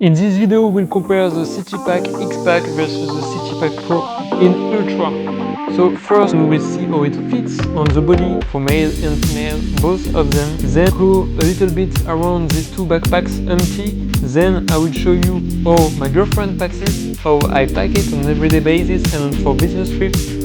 In this video, we'll compare the CT-PAC X-PAC versus the CT-PAC Pro in Ultra. So first we will see how it fits on the body for male and female, both of them. Then go a little bit around these two backpacks empty. Then I will show you how my girlfriend packs it, how I pack it on an everyday basis and for business trips.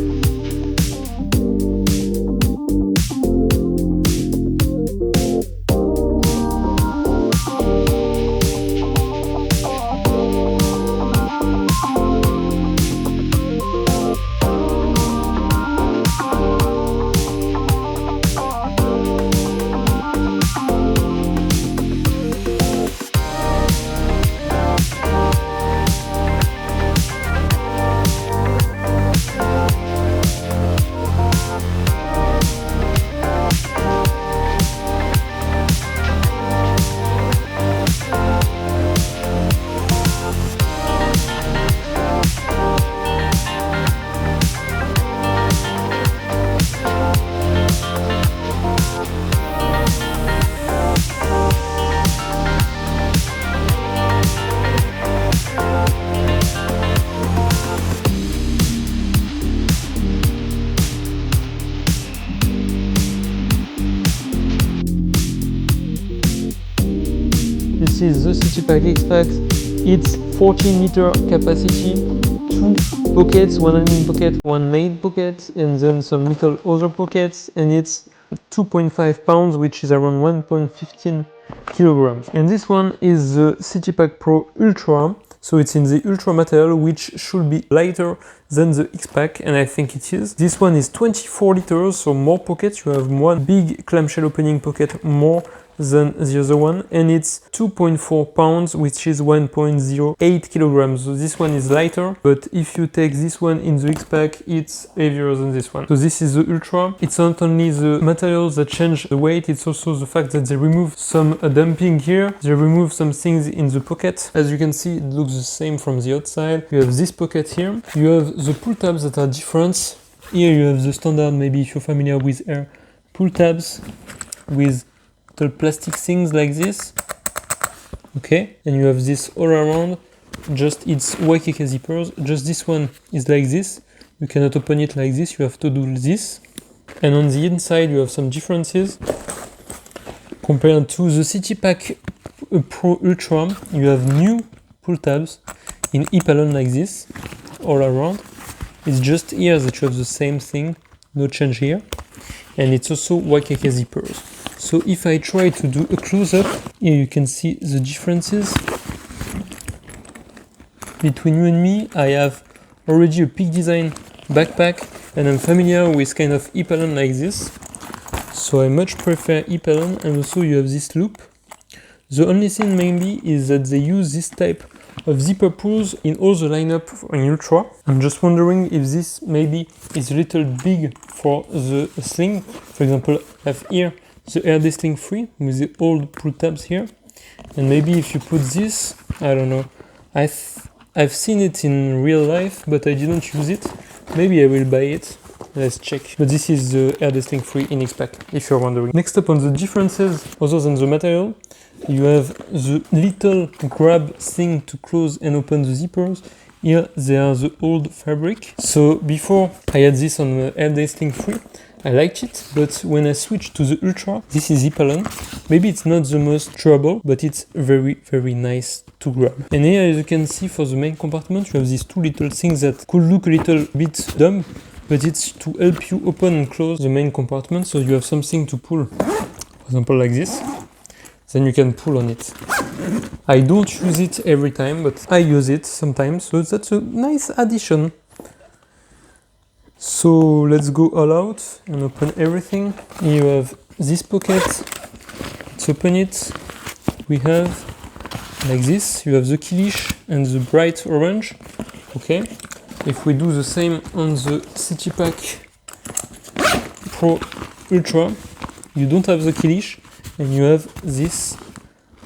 This is the CT-PAC X-PAC. It's 14-liter capacity, 2 pockets, one admin pocket, one main pocket, and then some little other pockets, and it's 2.5 pounds, which is around 1.15 kilograms. And this one is the CT-PAC Pro Ultra. So it's in the Ultra material, which should be lighter than the X-PAC, and I think it is. This one is 24 liters, so more pockets. You have one big clamshell opening pocket more than the other one, and it's 2.4 pounds, which is 1.08 kilograms. So this one is lighter, but if you take this one in the X-PAC, it's heavier than this one. So this is the Ultra. It's not only the materials that change the weight, it's also the fact that they remove some dumping here. They remove some things in the pocket. As you can see, it looks the same from the outside. You have this pocket here. You have the pull tabs that are different. Here you have the standard, maybe if you're familiar with AER, pull tabs with the plastic things like this. Okay, and you have this all around. Just it's YKK zippers. Just this one is like this. You cannot open it like this. You have to do this. And on the inside, you have some differences compared to the CT-PAC Pro Ultra. You have new pull tabs in E-Pallon like this all around. It's just here that you have the same thing, no change here, and it's also YKK zippers. So if I try to do a close-up, here you can see the differences between you and me. I have already a Peak Design backpack, and I'm familiar with kind of E-Pallon like this. So I much prefer E-Pallon, and also you have this loop. The only thing maybe is that they use this type of zipper pulls in all the lineup in Ultra. I'm just wondering if this maybe is a little big for the sling. For example, I have here the AER Sling 3 with the old pull tabs here, and maybe if you put this, I don't know, I've seen it in real life but I didn't use it. Maybe I will buy it. Let's check. But this is the AER Sling 3 in X-PAC, if you're wondering. Next up on the differences, other than the material, you have the little grab thing to close and open the zippers. Here they are the old fabric. So before I had this on the AER Sling 3, I liked it, but when I switched to the Ultra, this is E-Pallon. Maybe it's not the most durable, but it's very, very nice to grab. And here, as you can see, for the main compartment, you have these two little things that could look a little bit dumb, but it's to help you open and close the main compartment. So you have something to pull, for example, like this. Then you can pull on it. I don't use it every time, but I use it sometimes, so that's a nice addition. So let's go all out and open everything. You have this pocket. Let's open it. We have like this. You have the keylish and the bright orange. Okay. If we do the same on the CT-PAC Pro Ultra, you don't have the keylish and you have this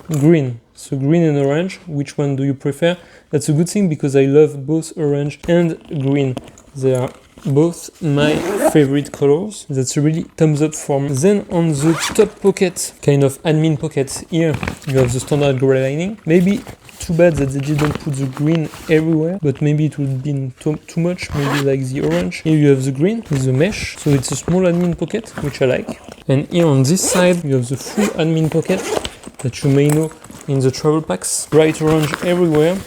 green. So green and orange. Which one do you prefer? That's a good thing because I love both orange and green. They are both my favorite colors. That's a really thumbs up for me. Then on the top pocket, kind of admin pocket, here you have the standard gray lining. Maybe too bad that they didn't put the green everywhere, but maybe it would have been too much, maybe like the orange. Here you have the green with the mesh, so it's a small admin pocket, which I like. And here on this side, you have the full admin pocket that you may know in the travel packs. Bright orange everywhere.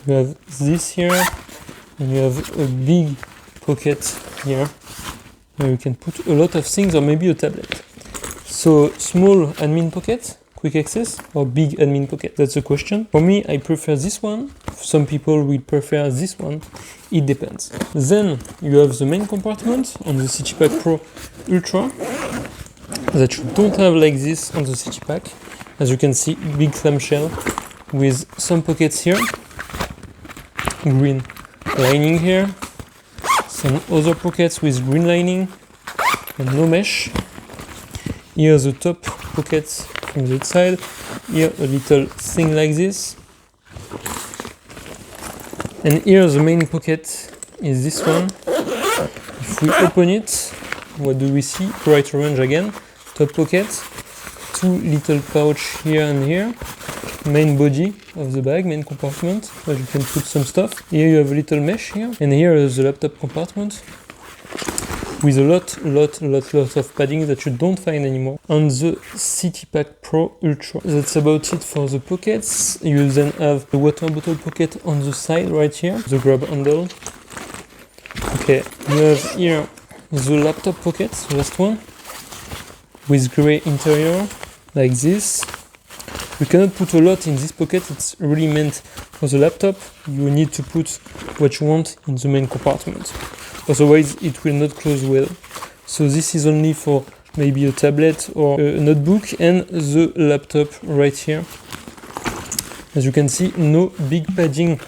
You have this here, and you have a big pocket here, where you can put a lot of things or maybe a tablet. So small admin pocket, quick access, or big admin pocket? That's the question. For me, I prefer this one. Some people will prefer this one. It depends. Then you have the main compartment on the CityPack Pro Ultra that you don't have like this on the CityPack. As you can see, big clamshell with some pockets here, green lining here, some other pockets with green lining and no mesh. Here the top pockets from the side. Here a little thing like this. And here the main pocket is this one. If we open it, what do we see? Bright orange again. Top pocket. Two little pouch here and here. Main body of the bag, main compartment, where you can put some stuff. Here you have a little mesh here, and here is the laptop compartment with a lot of padding that you don't find anymore on the CityPack Pro Ultra. That's about it for the pockets. You then have the water bottle pocket on the side right here, the grab handle. Okay, you have here the laptop pocket, the last one, with gray interior, like this. You cannot put a lot in this pocket, it's really meant for the laptop. You need to put what you want in the main compartment. Otherwise it will not close well. So this is only for maybe a tablet or a notebook and the laptop right here. As you can see, no big padding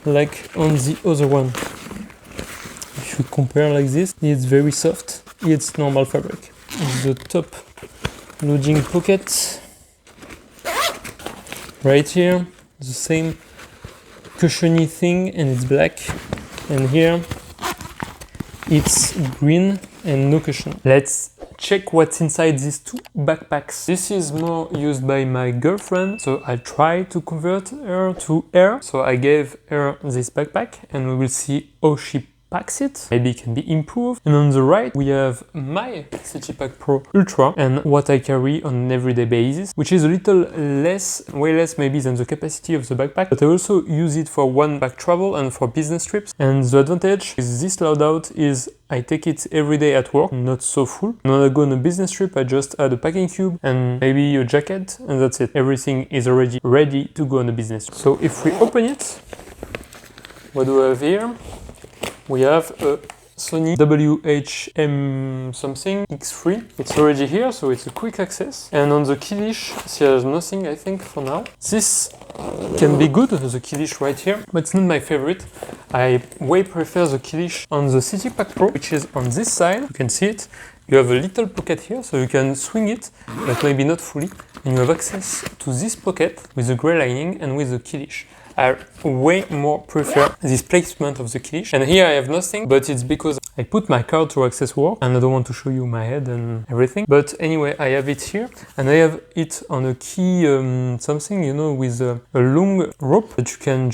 like on the other one. If you compare like this, it's very soft, it's normal fabric. The top loading pocket right here, the same cushiony thing, and it's black. And here it's green and no cushion. Let's check what's inside these two backpacks. This is more used by my girlfriend, so I try to convert her to air. So I gave her this backpack and we will see how she packs it. Maybe it can be improved. And on the right we have my CityPack Pro Ultra and what I carry on an everyday basis, which is a little less, way less maybe than the capacity of the backpack, but I also use it for one bag travel and for business trips. And the advantage with this loadout is I take it every day at work, not so full. When I go on a business trip, I just add a packing cube and maybe a jacket, and that's it. Everything is already ready to go on a business trip. So if we open it, what do we have here? We have a Sony WHM something X3. It's already here, so it's a quick access. And on the keylish, there's nothing, I think, for now. This can be good, the keylish right here, but it's not my favorite. I way prefer the keylish on the CityPack Pro, which is on this side. You can see it. You have a little pocket here, so you can swing it, but maybe not fully. And you have access to this pocket with the gray lining and with the keylish. I way more prefer this placement of the keylish. And here I have nothing, but it's because I put my card to access work and I don't want to show you my head and everything. But anyway, I have it here and I have it on a key something, you know, with a long rope that you can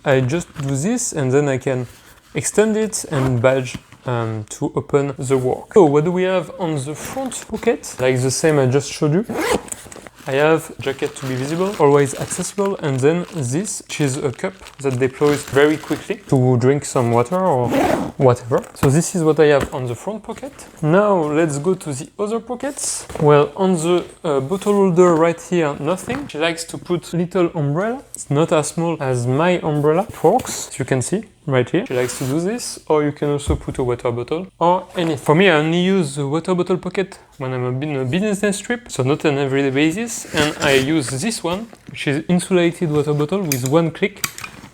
I just do this and then I can extend it and badge to open the work. So what do we have on the front pocket? Like the same I just showed you. I have jacket to be visible, always accessible, and then this, which is a cup that deploys very quickly to drink some water or whatever. So this is what I have on the front pocket. Now let's go to the other pockets. Well, on the bottle holder right here, nothing. She likes to put little umbrella. It's not as small as my umbrella. It works, as you can see. Right here. She likes to do this, or you can also put a water bottle or anything. For me, I only use the water bottle pocket when I'm on a business trip, so not on an everyday basis, and I use this one, which is insulated water bottle with one click.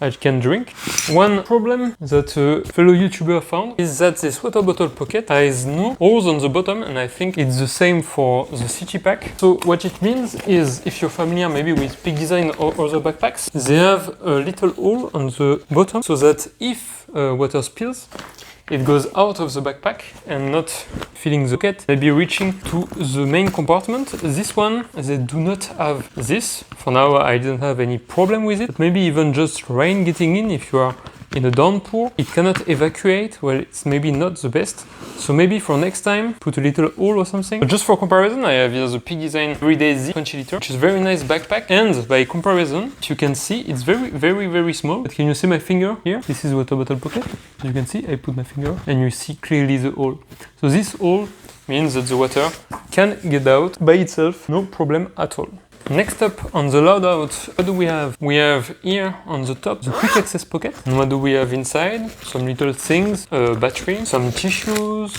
I can drink. One problem that a fellow YouTuber found is that this water bottle pocket has no holes on the bottom, and I think it's the same for the CityPack. So what it means is, if you're familiar maybe with Peak Design or other backpacks, they have a little hole on the bottom so that if water spills, it goes out of the backpack and not filling the pocket, maybe reaching to the main compartment. This one, they do not have this. For now, I didn't have any problem with it, but maybe even just rain getting in, if you are in a downpour, it cannot evacuate. Well, it's maybe not the best. So maybe for next time, put a little hole or something. But just for comparison, I have here the Peak Design Everyday Z 20 liter, which is a very nice backpack. And by comparison, you can see it's very small. But can you see my finger here? This is water bottle pocket. As you can see, I put my finger and you see clearly the hole. So this hole means that the water can get out by itself, no problem at all. Next up on the loadout, what do we have? We have here on the top the quick access pocket. And what do we have inside? Some little things, a battery, some tissues.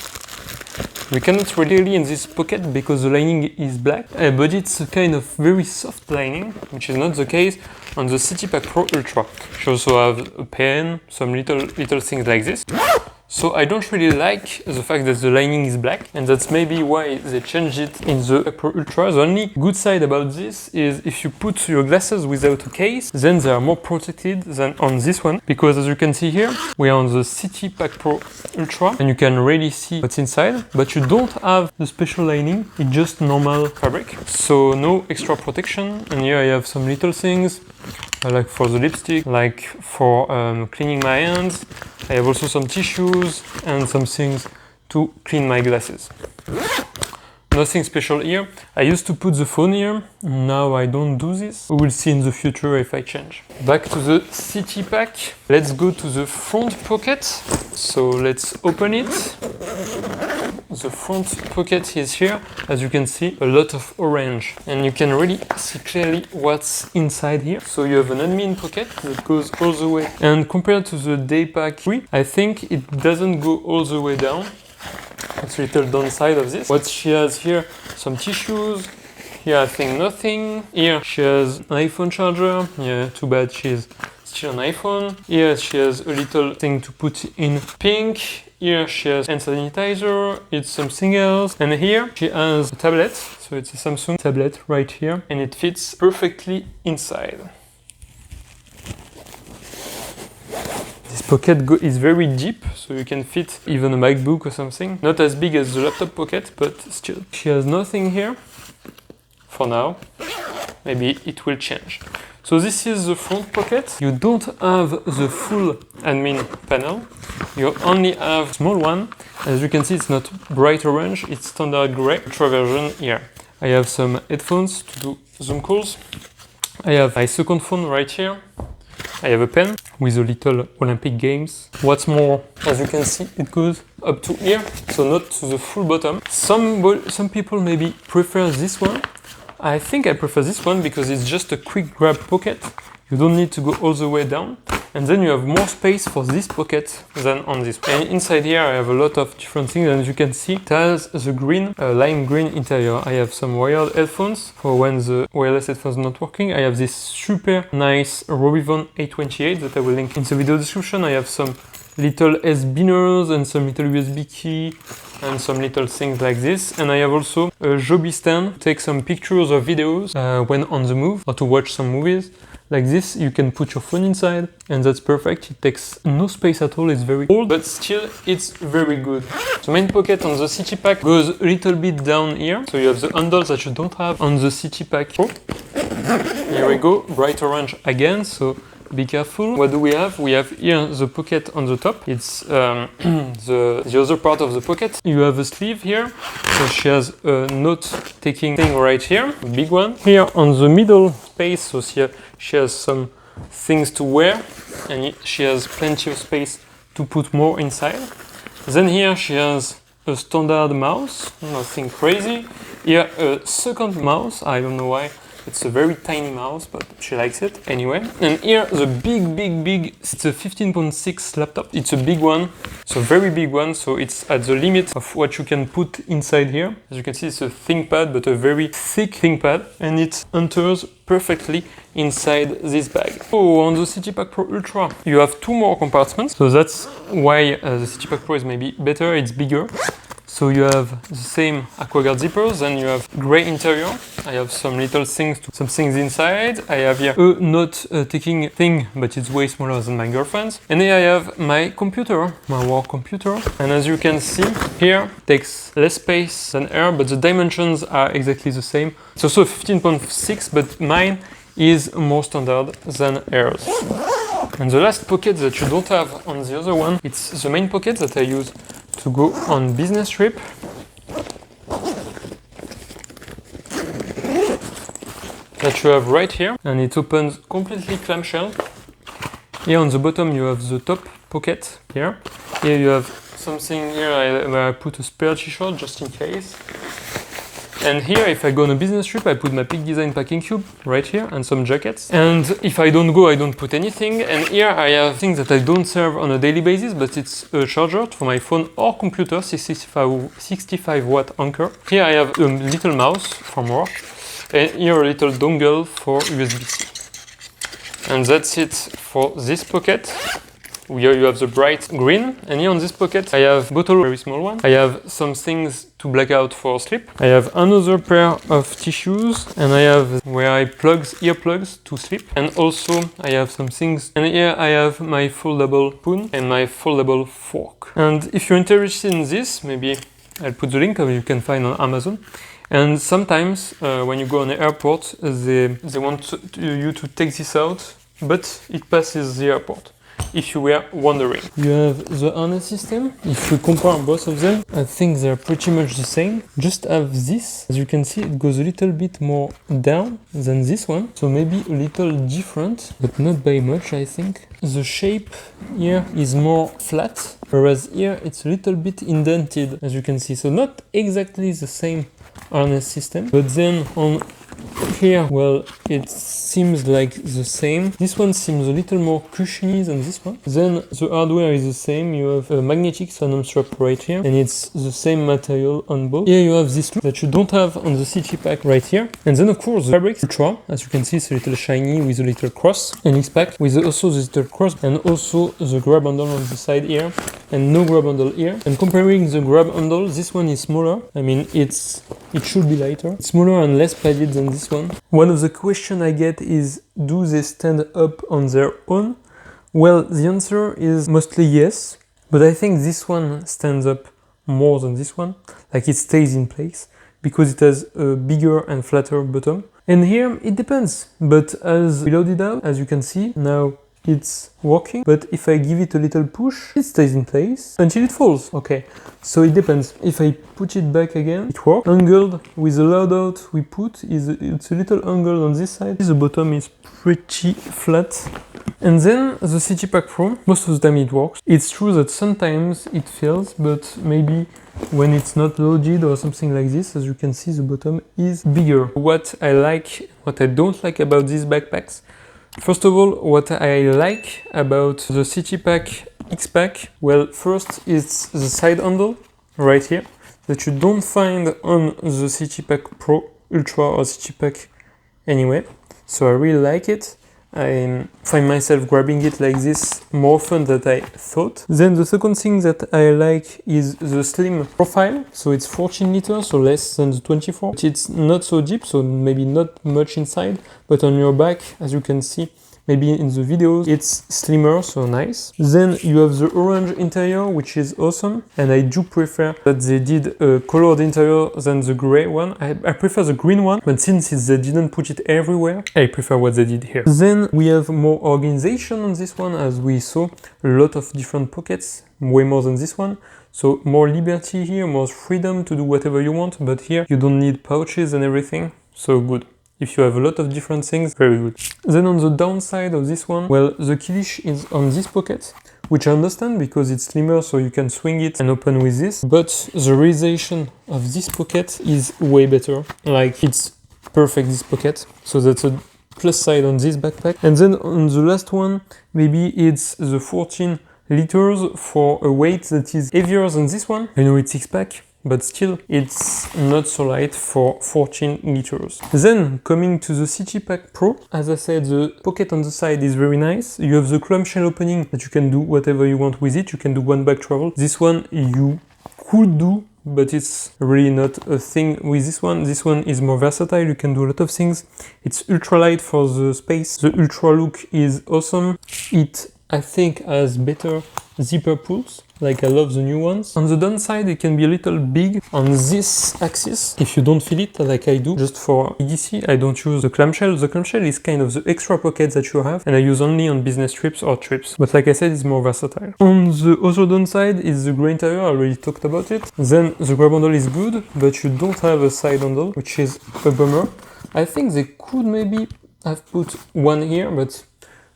We cannot really in this pocket because the lining is black, but it's a kind of very soft lining, which is not the case on the CityPack Pro Ultra. You also have a pen, some little things like this. So I don't really like the fact that the lining is black, and that's maybe why they changed it in the Pro Ultra. The only good side about this is if you put your glasses without a case, then they are more protected than on this one, because as you can see here, we are on the CityPack Pro Ultra, and you can really see what's inside, but you don't have the special lining, it's just normal fabric, so no extra protection. And here I have some little things, like for the lipstick, like for cleaning my hands. I have also some tissues and some things to clean my glasses. Nothing special here. I used to put the phone here, now I don't do this. We will see in the future if I change. Back to the CityPack. Let's go to the front pocket. So let's open it. The front pocket is here. As you can see, a lot of orange. And you can really see clearly what's inside here. So you have an admin pocket that goes all the way. And compared to the Daypack 3, I think it doesn't go all the way down. It's a little downside of this. What she has here, some tissues. Here I think nothing. Here she has an iPhone charger. Yeah, too bad she's still an iPhone. Here she has a little thing to put in pink. Here she has hand sanitizer, it's something else. And here she has a tablet, so it's a Samsung tablet right here, and it fits perfectly inside. This pocket is very deep, so you can fit even a MacBook or something. Not as big as the laptop pocket, but still. She has nothing here for now. Maybe it will change. So this is the front pocket. You don't have the full admin panel. You only have a small one. As you can see, it's not bright orange, it's standard gray. Ultra version here. I have some headphones to do Zoom calls. I have my second phone right here. I have a pen with a little Olympic Games. What's more, as you can see, it goes up to here, so not to the full bottom. Some people maybe prefer this one. I think I prefer this one because it's just a quick grab pocket. You don't need to go all the way down. And then you have more space for this pocket than on this one. And inside here I have a lot of different things, and as you can see, it has the green, lime green interior. I have some wired headphones for when the wireless headphones are not working. I have this super nice Robivon 828 that I will link in the video description. I have some little S-biners and some little USB key and some little things like this. And I have also a Joby stand to take some pictures or videos when on the move, or to watch some movies. Like this, you can put your phone inside, and that's perfect. It takes no space at all, it's very old, but still it's very good. The main pocket on the CityPack goes a little bit down here, so you have the handles that you don't have on the CityPack Pro. Here we go, bright orange again, so be careful. What do we have? We have here the pocket on the top. It's the other part of the pocket. You have a sleeve here. So she has a note-taking thing right here, a big one. Here on the middle space, so she has some things to wear, and she has plenty of space to put more inside. Then here she has a standard mouse, nothing crazy. Here a second mouse, I don't know why. It's a very tiny mouse, but she likes it anyway. And here the big, it's a 15.6 laptop. It's a big one, it's a very big one, so it's at the limit of what you can put inside here. As you can see, it's a ThinkPad, but a very thick ThinkPad, and it enters perfectly inside this bag. So on the CityPack Pro Ultra, you have two more compartments, so that's why the CityPack Pro is maybe better, it's bigger. So you have the same AquaGuard zippers, and you have gray interior. I have some little things, some things inside. I have here a note-taking thing, but it's way smaller than my girlfriend's. And here I have my computer, my work computer. And as you can see, here takes less space than Air, but the dimensions are exactly the same. It's also 15.6, but mine is more standard than Air's. And the last pocket that you don't have on the other one, it's the main pocket that I use to go on business trip. That you have right here, and it opens completely clamshell. Here on the bottom you have the top pocket here. Here you have something here where I put a spare t-shirt just in case. And here, if I go on a business trip, I put my Peak Design packing cube right here and some jackets. And if I don't go, I don't put anything. And here I have things that I don't serve on a daily basis, but it's a charger for my phone or computer, 65 watt Anker. Here I have a little mouse from work, and here a little dongle for USB-C. And that's it for this pocket. Here you have the bright green, and here on this pocket I have bottle, very small one. I have some things to black out for sleep. I have another pair of tissues, and I have where I plug earplugs to sleep. And also I have some things, and here I have my foldable spoon and my foldable fork. And if you're interested in this, maybe I'll put the link you can find on Amazon. And sometimes when you go on the airport, they want you to take this out, but it passes the airport. If you were wondering. You have the harness system. If we compare both of them, I think they're pretty much the same. Just have this. As you can see, it goes a little bit more down than this one. So maybe a little different, but not by much, I think. The shape here is more flat, whereas here it's a little bit indented, as you can see. So not exactly the same harness system, but then on here, well, it seems like the same. This one seems a little more cushiony than this one. Then the hardware is the same. You have a magnetic Phantom strap right here, and it's the same material on both. Here you have this look that you don't have on the X-PAC right here. And then of course the fabric Ultra, as you can see, it's a little shiny with a little cross. And X-PAC with also this little cross, and also the grab handle on the side here, and no grab handle here. And comparing the grab handle, this one is smaller. I mean, it should be lighter. It's smaller and less padded than this one. One of the questions I get is, do they stand up on their own? Well, the answer is mostly yes, but I think this one stands up more than this one, like it stays in place, because it has a bigger and flatter bottom. And here it depends, but as we load it out, as you can see, now it's working, but if I give it a little push, it stays in place until it falls. Okay, so it depends. If I put it back again, it works. Angled with the loadout we put, it's a little angled on this side. The bottom is pretty flat. And then the X-PAC Pro, most of the time it works. It's true that sometimes it fails, but maybe when it's not loaded or something like this, as you can see, the bottom is bigger. What I like, what I don't like about these backpacks, first of all, what I like about the X-PAC X-PAC, well, first it's the side handle right here that you don't find on the X-PAC Pro Ultra or X-PAC anyway. So I really like it. I find myself grabbing it like this more often than I thought. Then the second thing that I like is the slim profile. So it's 14 liters, so less than the 24. It's not so deep, so maybe not much inside, but on your back, as you can see, maybe in the videos, it's slimmer, so nice. Then you have the orange interior, which is awesome. And I do prefer that they did a colored interior than the gray one. I prefer the green one, but since they didn't put it everywhere, I prefer what they did here. Then we have more organization on this one, as we saw, a lot of different pockets, way more than this one. So more liberty here, more freedom to do whatever you want, but here you don't need pouches and everything, so good. If you have a lot of different things, very good. Then on the downside of this one, well, the key leash is on this pocket, which I understand because it's slimmer, so you can swing it and open with this. But the realization of this pocket is way better. Like, it's perfect, this pocket. So that's a plus side on this backpack. And then on the last one, maybe it's the 14 liters for a weight that is heavier than this one. I know it's X-PAC, but still it's not so light for 14 liters. Then coming to the X-PAC Pro, as I said, the pocket on the side is very nice. You have the clamshell opening that you can do whatever you want with it. You can do one bag travel. This one you could do but it's really not a thing with this one. This one is more versatile, you can do a lot of things. It's ultralight for the space. The ultra look is awesome. It, I think, has better zipper pulls, like I love the new ones. On the downside, it can be a little big on this axis if you don't fill it like I do. Just for EDC, I don't use the clamshell. The clamshell is kind of the extra pocket that you have, and I use only on business trips or trips. But like I said, it's more versatile. On the other downside is the gray interior. I already talked about it. Then the grab handle is good, but you don't have a side handle, which is a bummer. I think they could maybe have put one here, but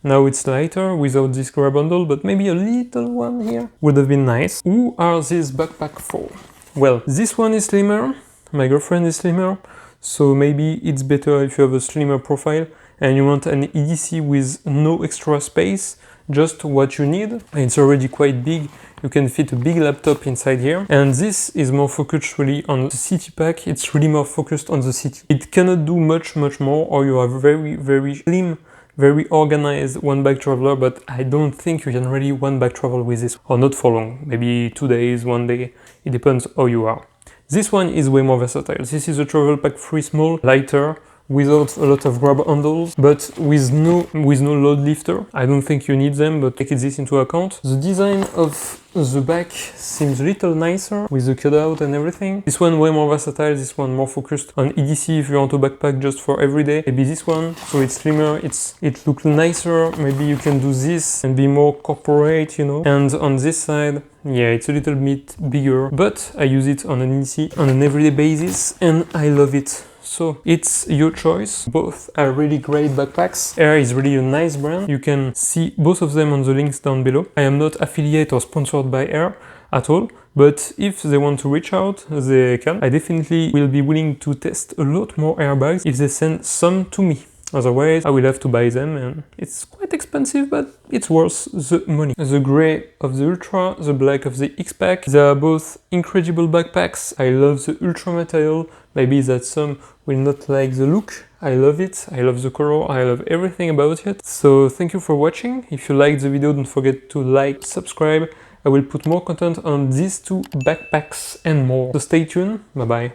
now it's lighter without this grab handle, but maybe a little one here would have been nice. Who are these backpacks for? Well, this one is slimmer, my girlfriend is slimmer, so maybe it's better if you have a slimmer profile and you want an EDC with no extra space, just what you need. It's already quite big, you can fit a big laptop inside here. And this is more focused really on the city pack, it's really more focused on the city. It cannot do much more, or you are very slim, very organized one bag traveler, but I don't think you can really one bag travel with this, or not for long, maybe 2 days, 1 day, it depends how you are. This one is way more versatile. This is a travel pack 3 small, lighter, without a lot of grab handles, but with no load lifter. I don't think you need them, but take this into account. The design of the back seems a little nicer with the cutout and everything. This one way more versatile, this one more focused on EDC if you want a backpack just for everyday. Maybe this one, so it's slimmer, it looks nicer. Maybe you can do this and be more corporate, you know. And on this side, yeah, it's a little bit bigger, but I use it on an EDC on an everyday basis and I love it. So it's your choice. Both are really great backpacks. AER is really a nice brand. You can see both of them on the links down below. I am not affiliate or sponsored by AER at all, but if they want to reach out, they can. I definitely will be willing to test a lot more AER bags if they send some to me. Otherwise, I will have to buy them, and it's quite expensive, but it's worth the money. The grey of the Ultra, the black of the X-PAC. They are both incredible backpacks. I love the Ultra material. Maybe that some will not like the look. I love it. I love the color. I love everything about it. So thank you for watching. If you liked the video, don't forget to like, subscribe. I will put more content on these two backpacks and more. So stay tuned. Bye bye.